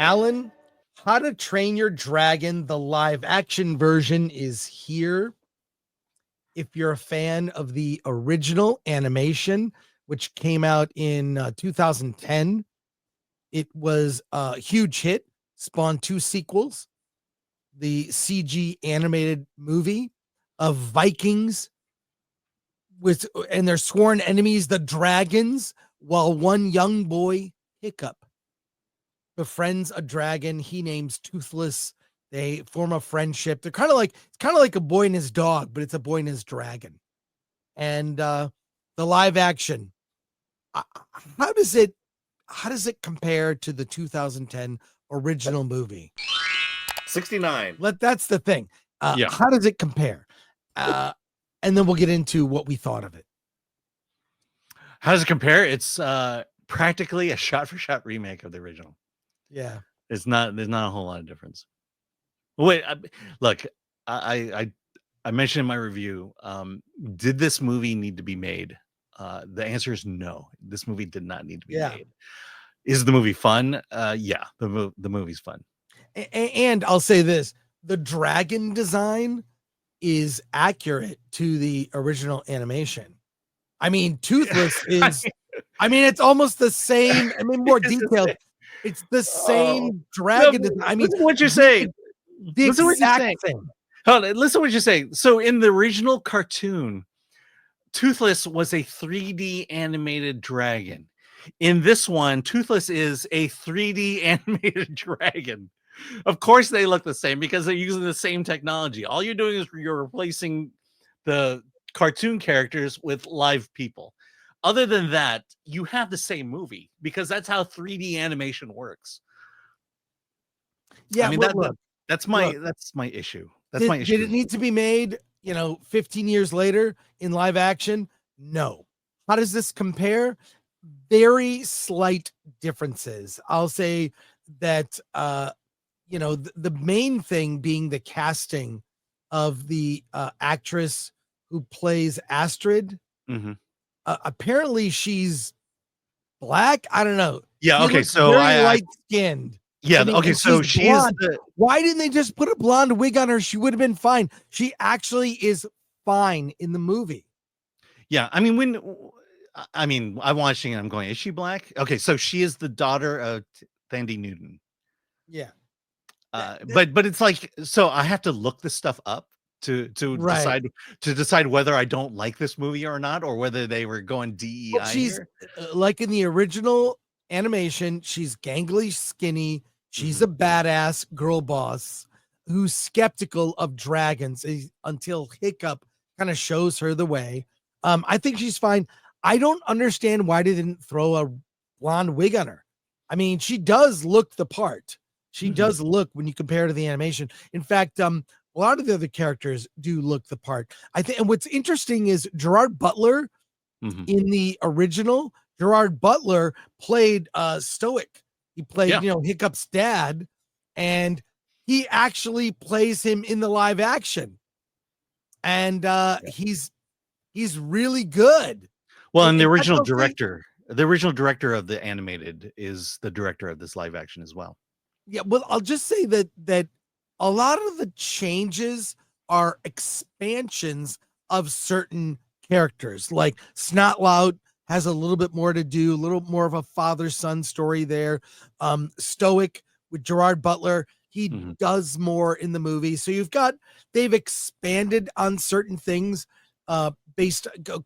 Alan, How to Train Your Dragon, the live action version is here. If you're a fan of the original animation, which came out in 2010, it was a huge hit, spawned two sequels. The CG animated movie of Vikings with and their sworn enemies, the dragons, while one young boy, Hiccup, befriends a dragon he names Toothless. They form a friendship. They're kind of like a boy and his dog, but it's a boy and his dragon. And the live action, uh, how does it compare to the 2010 original movie? 69. That's the thing. How does it compare? And then we'll get into what we thought of it. How does it compare? It's practically a shot-for-shot remake of the original. Yeah, there's not a whole lot of difference. Wait, look, I mentioned in my review, did this movie need to be made? The answer is no. This movie did not need to be made. Is the movie fun? Yeah, the movie's fun. And I'll say this: the dragon design is accurate to the original animation. I mean, Toothless is. I mean, it's almost the same. I mean, more detailed. It's the same dragon. I mean, what you're saying. Listen what you're saying. Hold on, listen what you're saying. So in the original cartoon, Toothless was a 3D animated dragon. In this one, Toothless is a 3D animated dragon. Of course they look the same because they're using the same technology. All you're doing is you're replacing the cartoon characters with live people. Other than that, you have the same movie because that's how 3D animation works. Yeah, I mean, that's my issue. That's my issue. Did it need to be made, 15 years later in live action? No. How does this compare? Very slight differences. I'll say that, the main thing being the casting of the actress who plays Astrid. Mm-hmm. Apparently she's black. I don't know. Yeah. She okay. looks So very light skinned. Yeah. I mean, okay. So she is. Why didn't they just put a blonde wig on her? She would have been fine. She actually is fine in the movie. Yeah. I mean, I'm watching and I'm going, is she black? Okay. So she is the daughter of Thandie Newton. Yeah. But it's like, so I have to look this stuff up to decide whether I don't like this movie or not, or whether they were going DEI. Well, she's like in the original animation, she's gangly, skinny. She's a badass girl boss who's skeptical of dragons until Hiccup kind of shows her the way. I think she's fine. I don't understand why they didn't throw a blonde wig on her. I mean, she does look the part. She does look when you compare to the animation. In fact, a lot of the other characters do look the part. I think, and what's interesting is Gerard Butler in the original. Gerard Butler played Stoic. He played, Hiccup's dad, and he actually plays him in the live action. And he's really good. Well, and the original director of the animated is the director of this live action as well. Yeah, well, I'll just say that a lot of the changes are expansions of certain characters. Like Snotlout has a little bit more to do, a little more of a father-son story there. Stoic with Gerard Butler, he does more in the movie. So they've expanded on certain things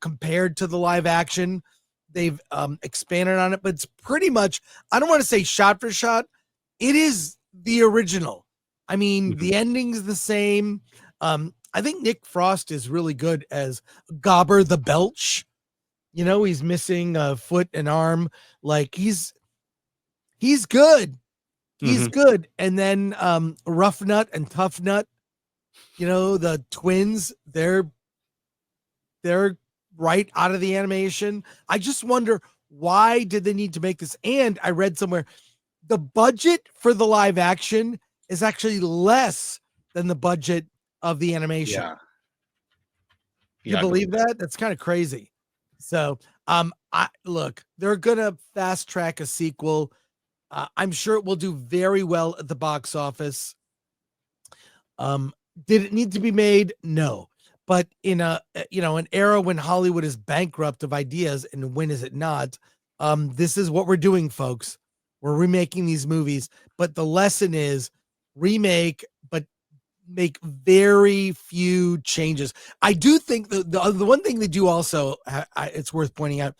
compared to the live action. They've expanded on it, but it's pretty much, I don't want to say shot for shot. It is the original. I mean, the ending's the same. I think Nick Frost is really good as Gobber the Belch. He's missing a foot and arm. Like he's good. He's good. And then Rough Nut and Tough Nut, the twins, they're right out of the animation. I just wonder, why did they need to make this? And I read somewhere the budget for the live action is actually less than the budget of the animation. Yeah. You believe that? That's kind of crazy. So, they're gonna fast track a sequel. I'm sure it will do very well at the box office. Did it need to be made? No. But in an era when Hollywood is bankrupt of ideas, and when is it not? This is what we're doing, folks. We're remaking these movies, but the lesson is remake, but make very few changes. I do think the one thing they do also, it's worth pointing out,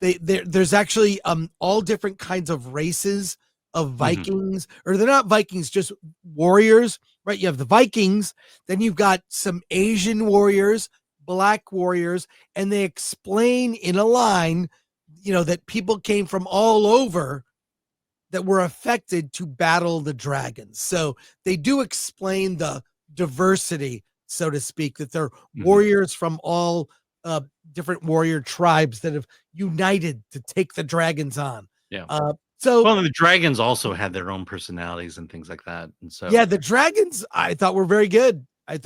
there's actually all different kinds of races of Vikings, or they're not Vikings, just warriors, right? You have the Vikings, then you've got some Asian warriors, black warriors, and they explain in a line, that people came from all over that were affected to battle the dragons. So they do explain the diversity, so to speak, that they're warriors from all different warrior tribes that have united to take the dragons on. Yeah. Well, the dragons also had their own personalities and things like that. And so, yeah, the dragons I thought were very good. I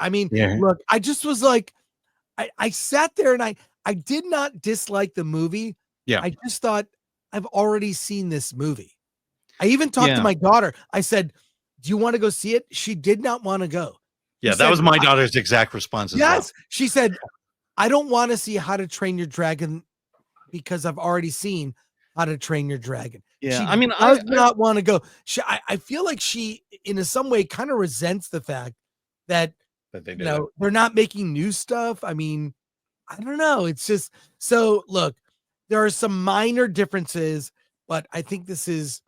mean, look, I just was like, I sat there and I did not dislike the movie. Yeah. I just thought, I've already seen this movie. I even talked to my daughter. I said, do you want to go see it? She did not want to go. Yeah, that was my daughter's exact response as well. Yes. She said, I don't want to see How to Train Your Dragon because I've already seen How to Train Your Dragon. Yeah, She I mean, does not want to go. I feel like she, in some way, kind of resents the fact that they they're not making new stuff. I mean, I don't know. It's just, so look, there are some minor differences, but I think this is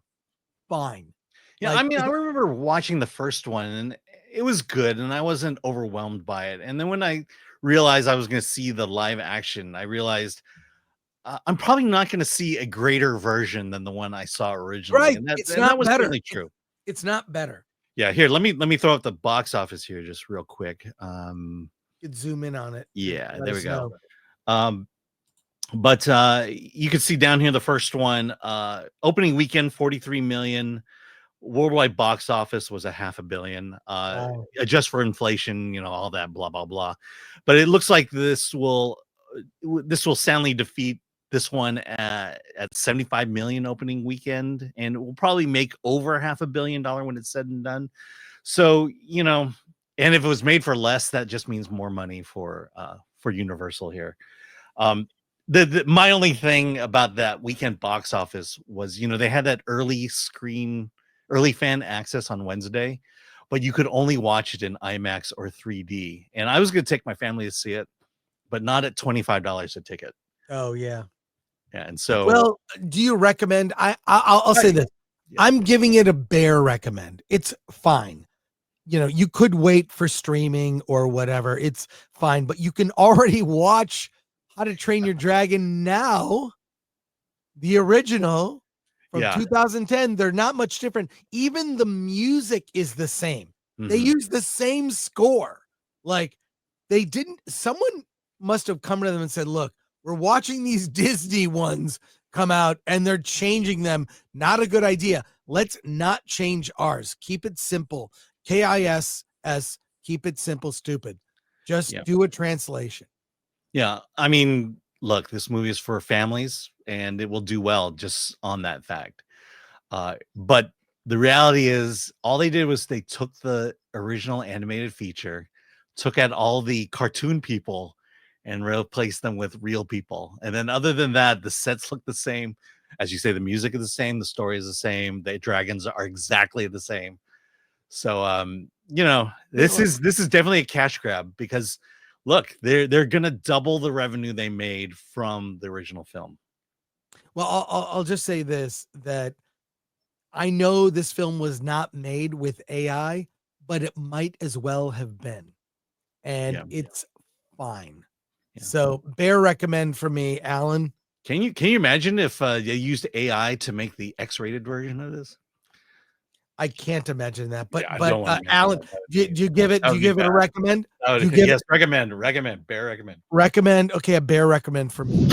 fine. Yeah, Like, I mean, I remember watching the first one and it was good and I wasn't overwhelmed by it. And then when I realized I was going to see the live action, I realized I'm probably not going to see a greater version than the one I saw originally. Right. And It's not that was better. certainly true. It's not better. Yeah, here, let me throw up the box office here just real quick. You could zoom in on it. Yeah, there we go. But you can see down here the first one, opening weekend 43 million, worldwide box office was a $500 million. Adjust for inflation, all that blah blah blah. But it looks like this will soundly defeat this one at 75 million opening weekend, and it will probably make over $500 million when it's said and done. So, and if it was made for less, that just means more money for Universal here. My only thing about that weekend box office was, they had that early fan access on Wednesday, but you could only watch it in IMAX or 3D. And I was going to take my family to see it, but not at $25 a ticket. Oh yeah. Yeah. And so, well, do you recommend? I'll say this. Yeah. I'm giving it a bare recommend. It's fine. You could wait for streaming or whatever. It's fine, but you can already watch How to Train Your Dragon now. The original from 2010. They're not much different. Even the music is the same. They use the same score. Like someone must have come to them and said, look, we're watching these Disney ones come out and they're changing them. Not a good idea. Let's not change ours. Keep it simple. KISS, keep it simple, stupid. Just do a translation. Yeah. I mean, look, this movie is for families and it will do well just on that fact. But the reality is all they did was they took the original animated feature, took out all the cartoon people and replaced them with real people. And then other than that, the sets look the same. As you say, the music is the same. The story is the same. The dragons are exactly the same. So, this is definitely a cash grab because look, they're going to double the revenue they made from the original film. Well, I'll just say this, that I know this film was not made with AI, but it might as well have been. And it's fine. Yeah. So bare recommend for me, Alan. Can you imagine if they used AI to make the X-rated version of this? I can't imagine that, but Alan, do you give it a recommend? Yes, recommend, bare recommend. Recommend. Okay, a bare recommend for me.